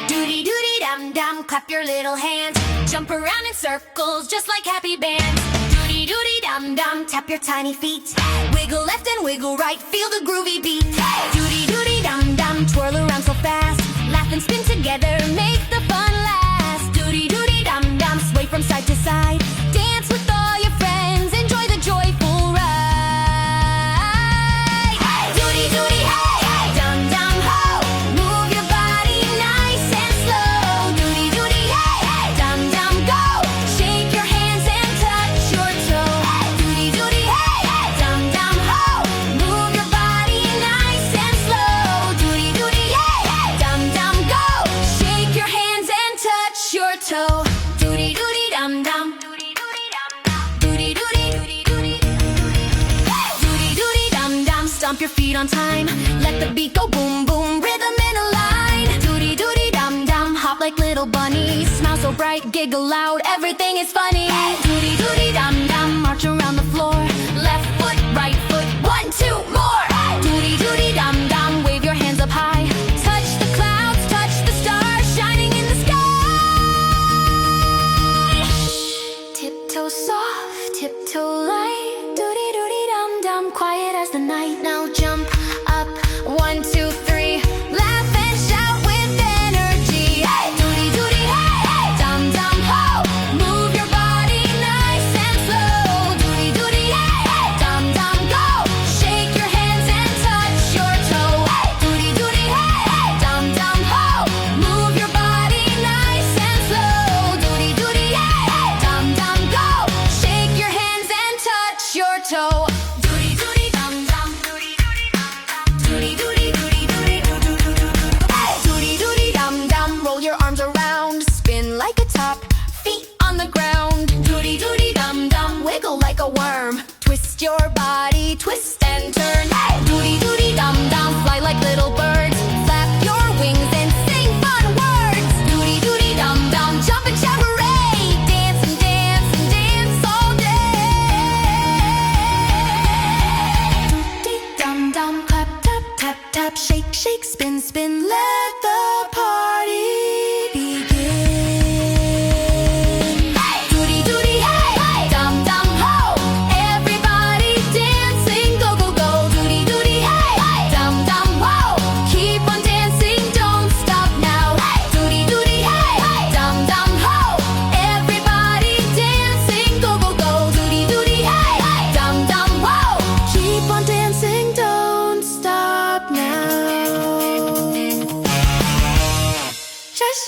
Dudi Dudi Dam Dam, clap your little hands. Jump around in circles just like happy bands. Dudi Dudi Dam Dam, tap your tiny feet. Wiggle left and wiggle right, feel the groovy beat. Dudi Dudi Dam Dam, twirl around so fast. Laugh and spin together, make the fun last. Dudi Dudi Dam Dam, sway from side to side. Dance with all your friends, enjoy the joyful ride. Dudi Dudi hey, dum dum ho. Move your body nice and slow. Dudi Dudi hey, dum dum go. Shake your hands and touch your toe. Dudi Dudi hey, dum dum ho. Move your body nice and slow. Dudi Dudi hey, dum dum go. Shake your hands and touch your toe. Dudi Dudi dum dum. Dudi Dudi dum dum. Dudi Dudi Dudi Dudi Dudi Dudi dum dum. Stomp your feet on time. Let the beat go boom boom. Rhythm in a line. Dudi Dudi dum dum. Hop like little bunnies. Smile so bright, giggle loud. Everything is funny. Dudi Dudi dum dum. March around the floor. Left foot, right foot. 1, 2 more. Dudi Dudi dum dum. Wave your hands up high. Touch the clouds, touch the stars shining in the sky. Tiptoe soft, tiptoe light. Dudi Dudi dum dum. Quiet as the night. Now jump up. 1, 2, 3. Laugh and shout with energy. Dudi Dudi hey, dum dum ho. Move your body nice and slow. Dudi Dudi hey, dum dum go. Shake your hands and touch your toe. Dudi Dudi hey, dum dum ho. Move your body nice and slow. Dudi Dudi hey, dum dum go. Shake your hands and touch your toe. Dudi Dudi dum dum. Dudi Dudi dum dum. Dudi Dudi Dudi Dudi Dudi Dudi dum dum. Roll your arms around, spin like a top, feet on the ground. Dudi Dudi dum dum. Wiggle like a worm. Twist your body, twist and turn. Dudi Dudi dum dum. Fly like little birds. Flap your wings and sing fun words. Dudi Dudi dum dum. Jump and shout hooray. Dance and dance and dance all day. Dudi dum dum. Clap tap tap tap. Shake shake spin spin. Let the party begin. Dudi Dudi hey, dum dum ho. Everybody dancing, go go go. Dudi Dudi hey, dum dum ho. Keep on dancing, don't stop now. Dudi Dudi hey, dum dum ho. Everybody dancing, go go go. Dudi Dudi hey, dum dum ho. Keep on dancing, don't stop now. Just